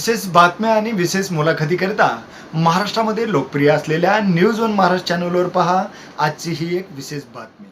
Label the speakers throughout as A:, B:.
A: विशेष बातम्या आणि विशेष मुलाखतीकरिता महाराष्ट्रामध्ये लोकप्रिय असलेल्या न्यूज वन महाराष्ट्र चॅनलवर पहा आजची ही एक विशेष बातमी.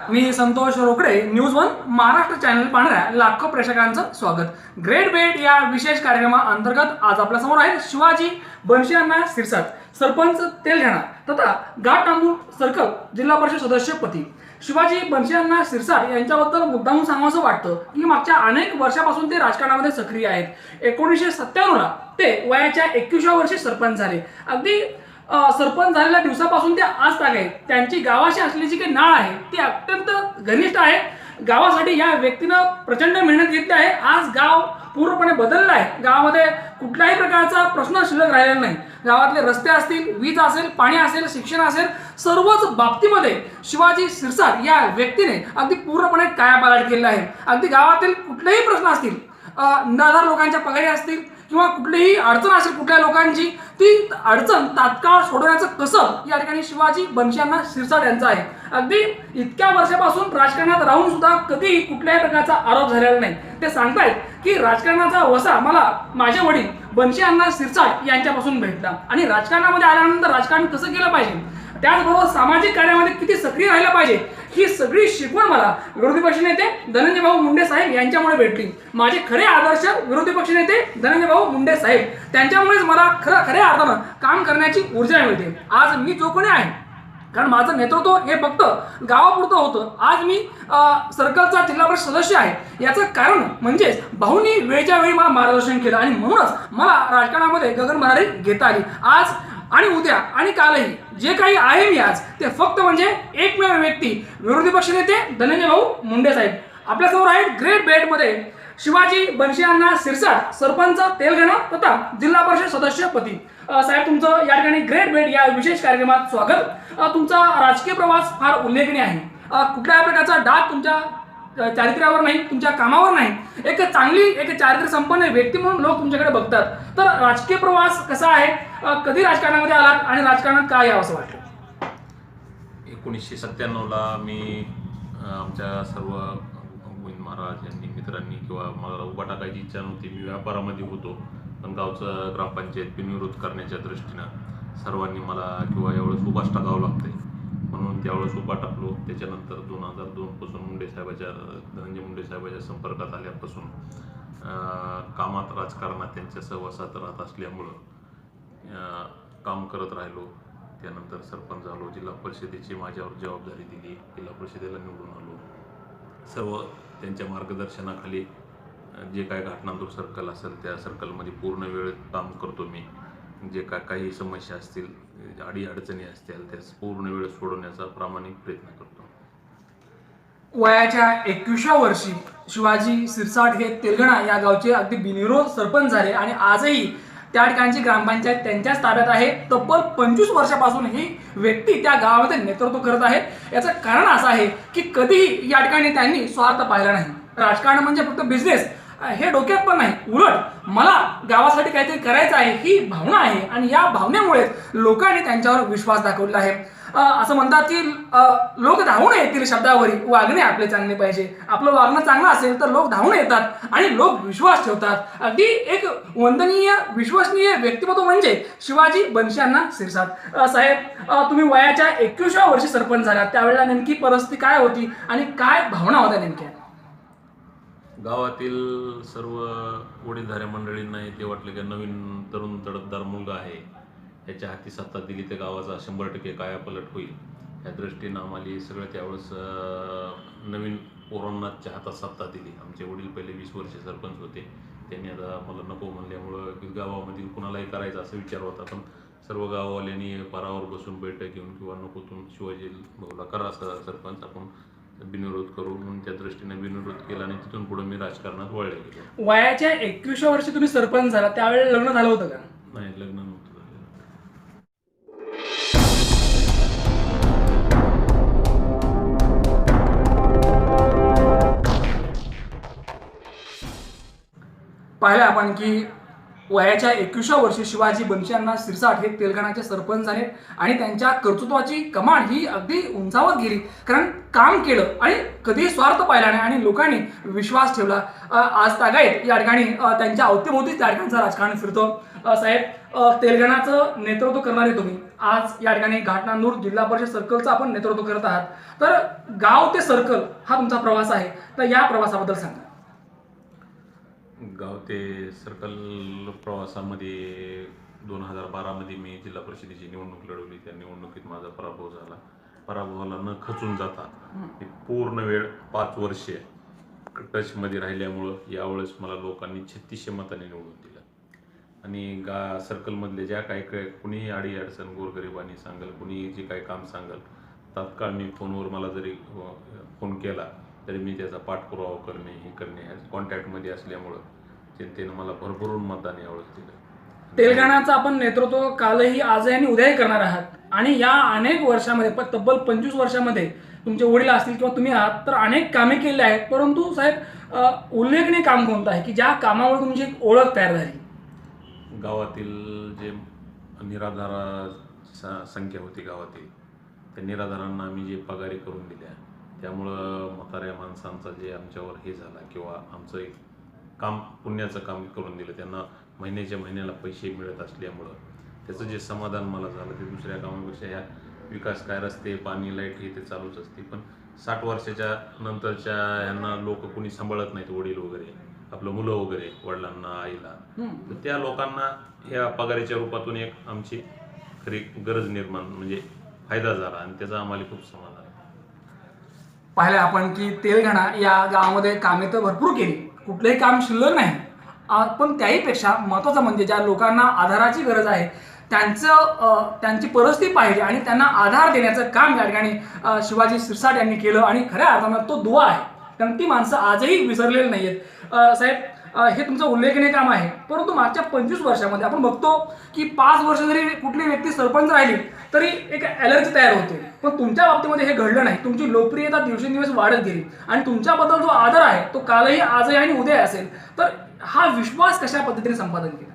B: मी Santosh Rokade, news one Maharashtra channel पाहणाऱ्या लाखो प्रेक्षकांचं स्वागत. ग्रेट बेट या विशेष कार्यक्रमाअंतर्गत आज आपल्या समोर आहे शिवाजी बनशीअण्णा सिरसाट, सरपंच तेलघाणा तथा घाटनांदूर सर्कल जिल्हा परिषद सदस्यपदी. शिवाजी बनशीअण्णा सिरसाट यांच्याबद्दल मुद्दामून सांगावंसं वाटतं की मागच्या अनेक वर्षापासून ते राजकारणामध्ये सक्रिय आहेत. 1997ला ते वयाच्या 21व्या वर्षी सरपंच झाले. अगदी सरपंच झालेल्या दिवसापासून ते आज ताग आहेत. त्यांची गावाशी असलेली जी काही नाळ आहे ती अत्यंत घनिष्ठ आहे. गावासाठी या व्यक्तीनं प्रचंड मेहनत घेतली आहे. आज गाव पूर्णपणे बदललं आहे. गावामध्ये कुठल्याही प्रकारचा प्रश्न शिल्लक राहिलेला नाही. गावातले रस्ते असतील, वीज असेल, पाणी असेल, शिक्षण असेल, सर्वच बाबतीमध्ये शिवाजी सिरसाट या व्यक्तीने अगदी पूर्णपणे कायापालट केलेला आहे. अगदी गावातील कुठलेही प्रश्न असतील, निराधार लोकांच्या पगारी असतील किंवा कुठलीही अडचण असेल कुठल्या लोकांची, ती अडचण तात्काळ सोडवण्याचं कसब या ठिकाणी शिवाजी बनशीअण्णा सिरसाट यांचं आहे. अगदी इतक्या वर्षापासून राजकारणात राहून सुद्धा कधीही कुठल्याही प्रकारचा आरोप झालेला नाही. ते सांगतायत की राजकारणाचा वसा मला माझे वडील बनशीअण्णा सिरसाट यांच्यापासून भेटला आणि राजकारणामध्ये आल्यानंतर राजकारण कसं केलं पाहिजे, त्याचबरोबर सामाजिक कार्यामध्ये किती सक्रिय राहिलं पाहिजे, ही सगळी शिकवण मला विरोधी पक्षनेते धनंजय भाऊ मुंडे साहेब यांच्यामुळे भेटली. माझे खरे आदर्श विरोधी पक्षनेते धनंजय भाऊ मुंडे साहेब त्यांच्यामुळेच मला खऱ्या अर्थानं काम करण्याची ऊर्जा मिळते. आज मी जो कोणी आहे, कारण माझं नेतृत्व हे फक्त गावापुरतं होतं. आज मी सर्कलचा जिल्हा परिषद सदस्य आहे. याचं कारण म्हणजेच भाऊंनी वेळच्या वेळी मला मार्गदर्शन केलं आणि म्हणूनच मला राजकारणामध्ये गगनभरारी घेता आली. आज आणि उद्या आणि कालही जे काही आहे मी आज, ते फक्त म्हणजे एकमेव व्यक्ती विरोधी पक्षनेते धनंजय भाऊ मुंडे साहेब. आपल्यासमोर आहेत ग्रेट बेटमध्ये शिवाजी बनशीअण्णा सिरसाट, सरपंच तेलघाणा तथा जिल्हा परिषद सदस्यपदी. साहेब, तुमचं या ठिकाणी ग्रेट बेट या विशेष कार्यक्रमात स्वागत. तुमचा राजकीय प्रवास फार उल्लेखनीय आहे. कुठल्याही प्रकारचा डाग तुमच्या चारित्र्यावर नाही, तुमच्या कामावर नाही. एक चारित्र्य संपन्न व्यक्ती म्हणून लोक तुमच्याकडे बघतात. तर राजकीय प्रवास कसा आहे, कधी राजकारणामध्ये आलात आणि राजकारणात काय यावं असं वाटतं?
C: 1997ला मी आमच्या सर्व महाराज यांनी मित्रांनी किंवा मला उभा टाकायची इच्छा नव्हती. मी व्यापारामध्ये होतो, पण गावचं ग्रामपंचायत बिनविरोध करण्याच्या दृष्टीनं सर्वांनी मला किंवा एवढंच उभाच टाकावं लागतंय म्हणून त्यावेळेस उभा टाकलो. त्याच्यानंतर 2002 पासून धनंजय मुंडे साहेबाच्या संपर्कात आल्यापासून कामात राजकारणात त्यांच्या सहवासात राहत असल्यामुळं काम करत राहिलो. त्यानंतर सरपंच झालो. जिल्हा परिषदेची माझ्यावर जबाबदारी दिली. जिल्हा परिषदेला निवडून आलो. सर्व त्यांच्या मार्गदर्शनाखाली जे काय घाटनांदूर सर्कल असेल त्या सर्कलमध्ये पूर्ण वेळ काम करतो मी. जे काही समस्या असतील, अडीअडचणी असतील, त्या पूर्ण वेळ सोडवण्याचा प्रामाणिक प्रयत्न करतो.
B: वयाच्या 21व्या वर्षी शिवाजी सिरसाट हे तेलघाणा या गावचे अगदी बिनविरोध सरपंच झाले आणि आजही त्या ठिकाणची ग्रामपंचायत त्यांच्याच ताब्यात आहे. तब्बल 25 वर्षापासून ही व्यक्ती त्या गावामध्ये नेतृत्व करत आहे. याचं कारण असं आहे की कधीही या ठिकाणी त्यांनी स्वार्थ पाहिला नाही. राजकारण म्हणजे फक्त बिझनेस हे डोक्यात पण नाही, उलट मला गावासाठी काहीतरी करायचं आहे ही भावना आहे आणि या भावनेमुळे लोकांनी त्यांच्यावर विश्वास दाखवला आहे. असं म्हणतात की लोक धावून येतील शब्दावरी, वागणे आपले चांगले पाहिजे. आपलं वागणं चांगलं असेल तर लोक धावून येतात आणि लोक विश्वास ठेवतात. अगदी एक वंदनीय विश्वसनीय व्यक्तिमत्व म्हणजे शिवाजी बनशीअण्णा सिरसाट. साहेब, तुम्ही वयाच्या 21व्या वर्षी सरपंच झाला, त्यावेळेला नेमकी परिस्थिती काय होती आणि काय भावना होत्या नेमक्या?
C: गावातील सर्व वडीलधाऱ्या मंडळींना ते वाटले की नवीन तरुण तडफदार मुलगा आहे, याच्या हाती सत्ता दिली तर गावाचा 100% कायापालट होईल. या दृष्टीनं आम्हाला सगळं त्यावेळेस नवीन पोरांनाच्या हातात सत्ता दिली. आमचे वडील पहिले 20 वर्षे सरपंच होते. त्यांनी आता मला नको म्हणल्यामुळं गावामध्ये कुणालाही करायचा असा विचार होता, पण सर्व गाववाल्यांनी पारावर बसून बैठक घेऊन किंवा नको तुम्ही शिवाजी भाऊला करा सरपंच, आपण बिनविरोध करू म्हणून त्या दृष्टीने बिनविरोध केला आणि तिथून पुढे मी राजकारणात वळले गेलो.
B: वयाच्या 21व्या वर्षी तुम्ही सरपंच झाला, त्यावेळेला लग्न झालं होतं का?
C: नाही, लग्न नव्हतं झालेलं.
B: पाहिलं आपण की वयाच्या 21व्या वर्षी शिवाजी बनशीअण्णा सिरसाट हे तेलंगणाचे सरपंच झाले आणि त्यांच्या कर्तृत्वाची कमान ही अगदी उंचावत गेली, कारण काम केलं आणि कधी स्वार्थ पाहिला नाही आणि लोकांनी विश्वास ठेवला. आज तागायत या ठिकाणी त्यांच्या अवतीभोवतीच त्या ठिकाणचं राजकारण फिरतं. साहेब, तेलंगणाचं नेतृत्व करणारे तुम्ही आज या ठिकाणी घाटनांदूर जिल्हा परिषद सर्कलचं आपण नेतृत्व करत आहात. तर गाव ते सर्कल हा तुमचा प्रवास आहे, तर या प्रवासाबद्दल सांगा.
C: गाव ते सर्कल प्रवासामध्ये 2012 मी जिल्हा परिषदेची निवडणूक लढवली. त्या निवडणुकीत माझा पराभव झाला. पराभवाला न खचून जाता मी पूर्ण वेळ 5 वर्षे टचमध्ये राहिल्यामुळं यावेळेस मला लोकांनी 3600 मतांनी निवडून दिलं. आणि सर्कलमधले ज्या काही कुणीही अडीअडचण गोरगरिबांनी सांगेल, कुणी जे काही काम सांगेल, तात्काळ मी फोनवर मला जरी फोन केला तरी मी त्याचा पाठपुरावा करणे हे करणे ह्या कॉन्टॅक्टमध्ये असल्यामुळं जनतेनं मला भरभरून मतदान यावेळेस दिलं.
B: तेलंगणाचं आपण नेतृत्व कालही आजही आणि उद्याही करणार आहात आणि या अनेक वर्षामध्ये तब्बल 25 वर्षामध्ये तुमचे वडील असतील किंवा तुम्ही आहात तर अनेक कामे केली आहेत. परंतु साहेब, उल्लेखनीय काम कोणतं आहे की ज्या कामामुळे तुमची एक ओळख तयार झाली?
C: गावातील जे निराधार संख्या होती गावातील, त्या निराधारांना आम्ही जे पगारी करून दिल्या, त्यामुळं म्हाताऱ्या माणसांचा जे आमच्यावर हे झाला किंवा आमचं एक काम पुण्याचं काम करून दिलं, त्यांना महिन्याच्या महिन्याला पैसे मिळत असल्यामुळं त्याचं जे समाधान मला झालं ते दुसऱ्या कामापेक्षा ह्या विकास काय रस्ते पाणी लाईट हे ते चालूच असते. पण 60 वर्षाच्या नंतरच्या यांना लोक कोणी सांभाळत नाहीत, वडील वगैरे आपलं मुलं वगैरे, वडिलांना आईला, तर त्या लोकांना ह्या पगाराच्या रूपातून एक आमची खरी गरज निर्माण म्हणजे फायदा झाला आणि त्याचा आम्हाला खूप समाधान आहे.
B: पाहिलं आपण की तेलंगणा या गावामध्ये कामे तर भरपूर केली, कुठलंही काम शिल्लक नाही. पण त्याहीपेक्षा महत्त्वाचं म्हणजे ज्या लोकांना आधाराची गरज आहे त्यांची परिस्थिती पाहिजे आणि त्यांना आधार देण्याचं काम या ठिकाणी शिवाजी सिरसाट यांनी केलं आणि खऱ्या अर्थानं तो दुवा आहे, कारण ती माणसं आजही विसरलेली नाही आहेत. साहेब, हे तुमचं उल्लेखनीय काम आहे, परंतु मागच्या 25 वर्षामध्ये आपण बघतो की 5 वर्ष जरी कुठली व्यक्ती सरपंच राहिली तरी एक ॲलर्जी तयार होते. पण तुमच्या बाबतीमध्ये हे घडलं नाही. तुमची लोकप्रियता दिवसेंदिवस वाढत गेली आणि तुमच्याबद्दल जो आदर आहे तो कालही आजही आणि उद्या असेल. तर हा विश्वास कशा पद्धतीने संपादन केला?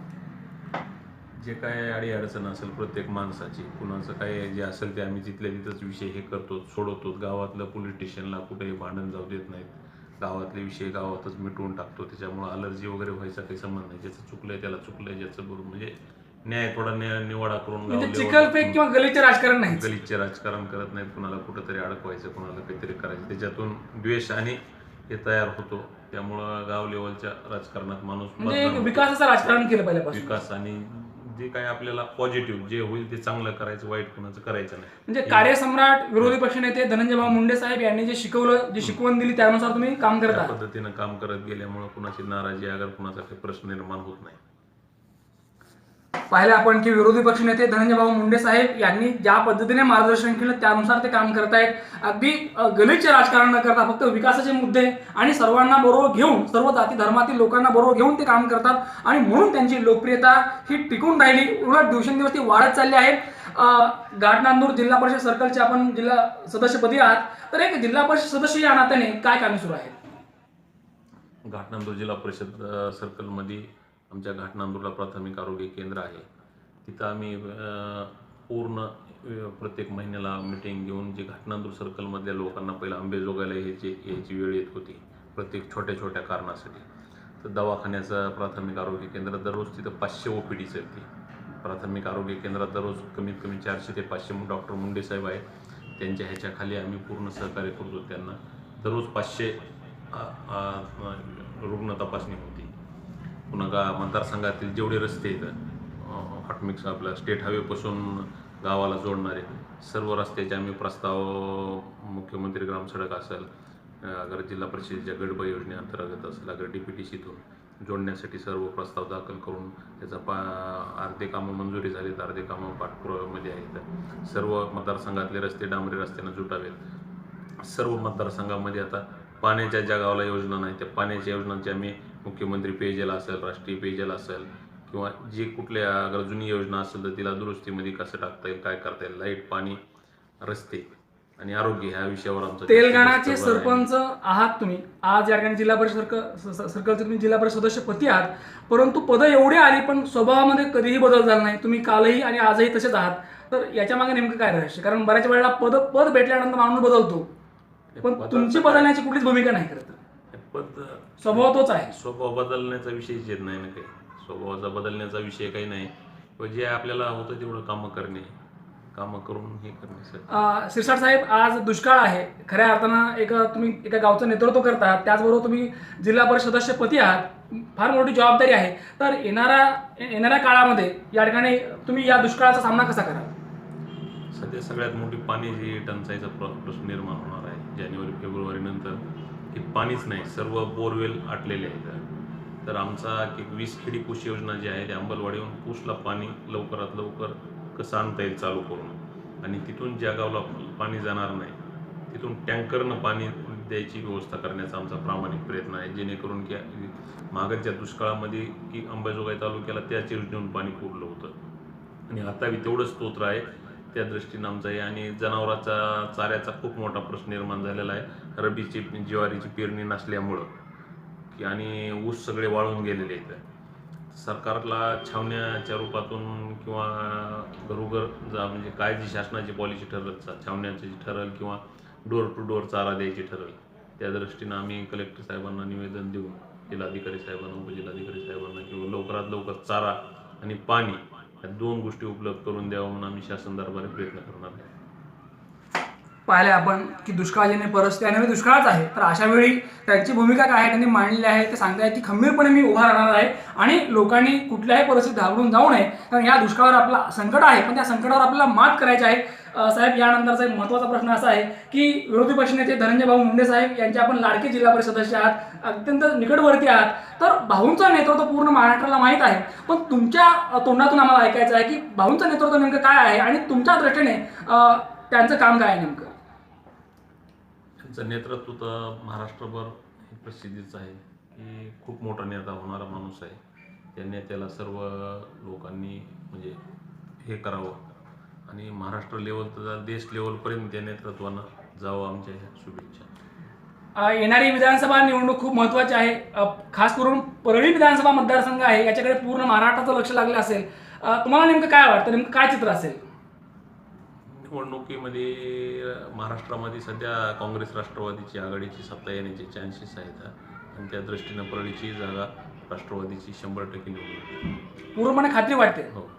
C: जे काय अडीअडचण असेल प्रत्येक माणसाची, कुणाचं काय जे असेल ते आम्ही तिथल्या तिथंच विषय हे करतो, सोडवतो. गावातलं पोलीस स्टेशनला कुठेही भांडण जाऊ देत नाहीत. गावातले विषय गावातच मिटवून टाकतो. त्याच्यामुळे अलर्जी वगैरे व्हायचा काही संबंध नाही. ज्याचं चुकलंय त्याला चुकलंय, ज्याचं बरोबर म्हणजे न्याय थोडा निवाडा करून
B: चिखलफेक किंवा गलिच्छ राजकारण नाही,
C: गलिच्छ राजकारण करत नाहीत. कुणाला कुठंतरी अडकवायचं, कुणाला काहीतरी करायचं, त्याच्यातून द्वेष आणि हे तयार होतो. त्यामुळं गाव लेवलच्या राजकारणात माणूस
B: म्हणजे विकासाचं राजकारण केलं पहिल्यापासून.
C: विकास आणि जे काही आपल्याला पॉझिटिव्ह जे होईल ते चांगलं करायचं, वाईट कोणाचं करायचं नाही.
B: म्हणजे कार्यसम्राट विरोधी पक्षनेते धनंजयभाऊ मुंडे साहेब यांनी जे शिकवलं, जी शिकवण दिली त्यानुसार तुम्ही काम करत आहात.
C: पद्धतीनं काम करत गेल्यामुळे कुणाची नाराजी अगर कुणाचा काही प्रश्न निर्माण होत नाही.
B: पाहिलं आपण की विरोधी पक्षनेते धनंजयभाऊ मुंडे साहेब यांनी ज्या पद्धतीने मार्गदर्शन केलं त्यानुसार ते काम करतायत. अगदी गलिच्छ राजकारण न करता फक्त विकासाचे मुद्दे आणि सर्वांना बरोबर घेऊन, सर्व जाती धर्मातील लोकांना बरोबर घेऊन ते काम करतात आणि म्हणून त्यांची लोकप्रियता ही टिकून राहिली, उलट दिवसेंदिवस ती वाढत चालली आहे. घाटनांदूर जिल्हा परिषद सर्कलचे आपण जिल्हा सदस्यपदी आहात, तर एक जिल्हा परिषद सदस्य या नात्याने काय कामे सुरू आहेत?
C: घाटनांदूर जिल्हा परिषद सर्कलमध्ये आमच्या घाटनांदूरला प्राथमिक आरोग्य केंद्र आहे. तिथं आम्ही पूर्ण प्रत्येक महिन्याला मिटिंग घेऊन जे घाटनांदूर सर्कलमधल्या लोकांना पहिलं अंबेजोगाईला यायची वेळ येत होती प्रत्येक छोट्या छोट्या कारणासाठी, तर दवाखान्याचं प्राथमिक आरोग्य केंद्र दररोज तिथं 500 OPD चालते. प्राथमिक आरोग्य केंद्रात दररोज कमीत कमी 400 ते 500 डॉक्टर मुंडे साहेब आहेत, त्यांच्या ह्याच्याखाली आम्ही पूर्ण सहकार्य करतो. त्यांना दररोज 500 रुग्ण तपासणी होती. पुन्हा मतदारसंघातील जेवढे रस्ते आहेत, हॉटमिक्स आपल्या स्टेट हायवेपासून गावाला जोडणारे सर्व रस्त्याचे आम्ही प्रस्ताव मुख्यमंत्री ग्रामसडक असेल, अगर जिल्हा परिषदेच्या गडबा योजनेअंतर्गत असेल, अगर DPTCतून जोडण्यासाठी सर्व प्रस्ताव दाखल करून त्याचा अर्धे कामं मंजुरी झालीत, अर्धे कामं पाठपुराव्यामध्ये आहेत. सर्व मतदारसंघातले रस्ते डांबरी रस्त्यानं जुटावेत. सर्व मतदारसंघामध्ये आता पाण्याच्या ज्या गावाला योजना नाही त्या पाण्याच्या योजनांची आम्ही मुख्यमंत्री पेयजल असेल, राष्ट्रीय पेयजल असेल किंवा जी कुठल्या अगर जुनी योजना असेल तर तिला दुरुस्तीमध्ये कसं टाकता येईल, काय करता येईल, लाईट पाणी रस्ते आणि आरोग्य ह्या विषयावर आमचं
B: तेलंगणाचे
C: जास्त भर आहे.
B: सरपंच आहात तुम्ही, आज या ठिकाणी जिल्हा परिषद सर्कलचे तुम्ही जिल्हा परिषद सदस्यपदी आहात, परंतु पदं एवढी आली पण स्वभावामध्ये कधीही बदल झाला नाही. तुम्ही कालही आणि आजही तसेच आहात. तर याच्या मागे नेमकं काय रहस्य? कारण बऱ्याच वेळेला पद भेटल्यानंतर माणूस बदलतो, पण तुमची बदलण्याची कुठलीच भूमिका नाही करत.
C: पद
B: स्वभाव तोच आहे.
C: स्वभाव बदलण्याचा विषयच येत नाही ना काही. स्वभावाचा बदलण्याचा विषय काही नाही. पण जे आपल्याला होतं तेवढं कामं करून हे करणे सर.
B: सिरसाट साहेब, आज दुष्काळ आहे. खऱ्या अर्थानं तुम्ही एका गावचं नेतृत्व करतात, त्याचबरोबर तुम्ही जिल्हा परिषद सदस्यपदी आहात. फार मोठी जबाबदारी आहे. तर येणाऱ्या काळामध्ये या ठिकाणी तुम्ही या दुष्काळाचा सामना कसा कराल?
C: सध्या सगळ्यात मोठी पाण्याची टंचाईचा प्रश्न निर्माण होणार आहे. जानेवारी फेब्रुवारी नंतर की पाणीच नाही, सर्व बोरवेल आटलेले आहेत. तर आमचा 20 खेडी पूस योजना जी आहे, त्या अंबलवाडीहून पूसला पाणी लवकरात लवकर कसं आणता येईल चालू करून, आणि तिथून ज्या गावला पाणी जाणार नाही तिथून टँकरनं पाणी द्यायची व्यवस्था करण्याचा आमचा प्रामाणिक प्रयत्न आहे, जेणेकरून की मागच्या दुष्काळामध्ये की अंबाजोगाई तालुक्याला त्याच योजनेतून पाणी पुरलं होतं आणि आता तेवढंच स्तोत्र आहे. त्या दृष्टीनं आमचा आहे. आणि जनावरांचा चाऱ्याचा खूप मोठा प्रश्न निर्माण झालेला आहे. रब्बीची ज्वारीची पेरणी नसल्यामुळं की आणि ऊस सगळे वाळून गेलेले आहेत. सरकारला छावण्याच्या रूपातून किंवा घरोघर म्हणजे काय जी शासनाची पॉलिसी ठरत, छावण्याची ठरल किंवा डोर टू डोर चारा द्यायची ठरल, त्या दृष्टीनं आम्ही कलेक्टर साहेबांना निवेदन देऊन जिल्हाधिकारी साहेबांना, उपजिल्हाधिकारी साहेबांना किंवा लवकरात लवकर चारा आणि पाणी या 2 गोष्टी उपलब्ध करून द्यावं म्हणून आम्ही शासन दरबारी प्रयत्न करणार आहे.
B: पाहिले आपण की दुष्काळाने परिस्थिती आणि दुष्काळच आहे. तर अशा वेळी त्यांची भूमिका काय आहे त्यांनी मांडलेली आहे. ते सांगतायत की खंबीरपणे मी उभा राहणार आहे आणि लोकांनी कुठल्याही परिस्थितीत घाबरून जाऊ नये, कारण या दुष्काळावर आपला संकट आहे, पण त्या संकटावर आपल्याला मात करायची आहे. साहेब, यानंतरचा एक महत्त्वाचा प्रश्न असा आहे की विरोधी पक्षनेते धनंजय भाऊ मुंडे साहेब यांचे आपण लाडके जिल्हा परिषद सदस्य आहात, अत्यंत निकटवर्ती आहात. तर भाऊंचं नेतृत्व पूर्ण महाराष्ट्राला माहीत आहे, पण तुमच्या तोंडातून आम्हाला ऐकायचं आहे की भाऊंचं नेतृत्व नेमकं काय आहे आणि तुमच्या दृष्टीने त्यांचं काम काय आहे नेमकं?
C: त्यांचं नेतृत्व तर महाराष्ट्रभर प्रसिद्धीच आहे की खूप मोठा नेता होणारा माणूस आहे. त्या नेत्याला सर्व लोकांनी म्हणजे हे करावं आणि महाराष्ट्र लेवल तर देश लेवलपर्यंत त्या नेतृत्वानं जावं, आमच्या ह्या शुभेच्छा.
B: येणारी विधानसभा निवडणूक खूप महत्त्वाची आहे. खास करून परळी विधानसभा मतदारसंघ आहे, याच्याकडे पूर्ण महाराष्ट्राचं लक्ष लागलं असेल. तुम्हाला नेमकं काय वाटतं, नेमकं काय चित्र असेल
C: निवडणुकीमध्ये? महाराष्ट्रामध्ये सध्या काँग्रेस राष्ट्रवादीची आघाडीची सत्ता येण्याचे चान्सेस आहेत आणि त्या दृष्टीनं परळीची जागा राष्ट्रवादीची 100% निवडून
B: पूर्णपणे खात्री वाटते?
C: हो.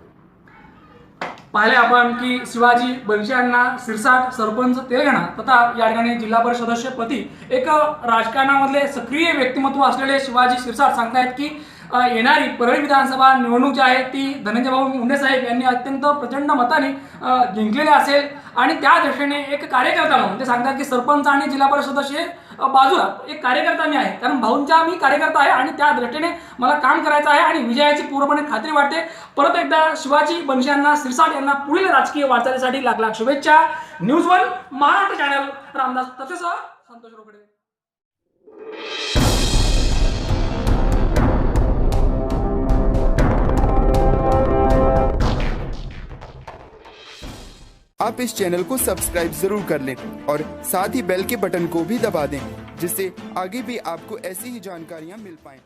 B: पाहिले आपण की शिवाजी बनशी अण्णा सिरसाट, सरपंच तेलंगणा तथा या ठिकाणी जिल्हा परिषद सदस्यपदी एक राजकारणामधले सक्रिय व्यक्तिमत्व असलेले शिवाजी सिरसाट सांगतायत की येणारी परळी विधानसभा निवडणूक जी आहे ती धनंजय भाऊ मुंडे साहेब यांनी अत्यंत प्रचंड मताने जिंकलेली असेल. आणि त्या दृष्टीने एक कार्यकर्ता म्हणून ते सांगतात की सरपंच आणि जिल्हा परिषद सदस्य बाजूला एक कार्यकर्ता मी आहे, कारण भाऊंचा मी कार्यकर्ता आहे आणि त्या दृष्टीने मला काम करायचं आहे आणि विजयाची पूर्णपणे खात्री वाटते. परत एकदा शिवाजी बनशी अण्णा सिरसाट यांना पुढील राजकीय वाटचालीसाठी लाख लाख शुभेच्छा. न्यूज 1 महाराष्ट्र चॅनल, रामदास तसेच संतोष रोकडे.
D: आप इस चैनल को सब्सक्राइब जरूर कर लें और साथ ही बेल के बटन को भी दबा दें, जिससे आगे भी आपको ऐसी ही जानकारियां मिल पाएं।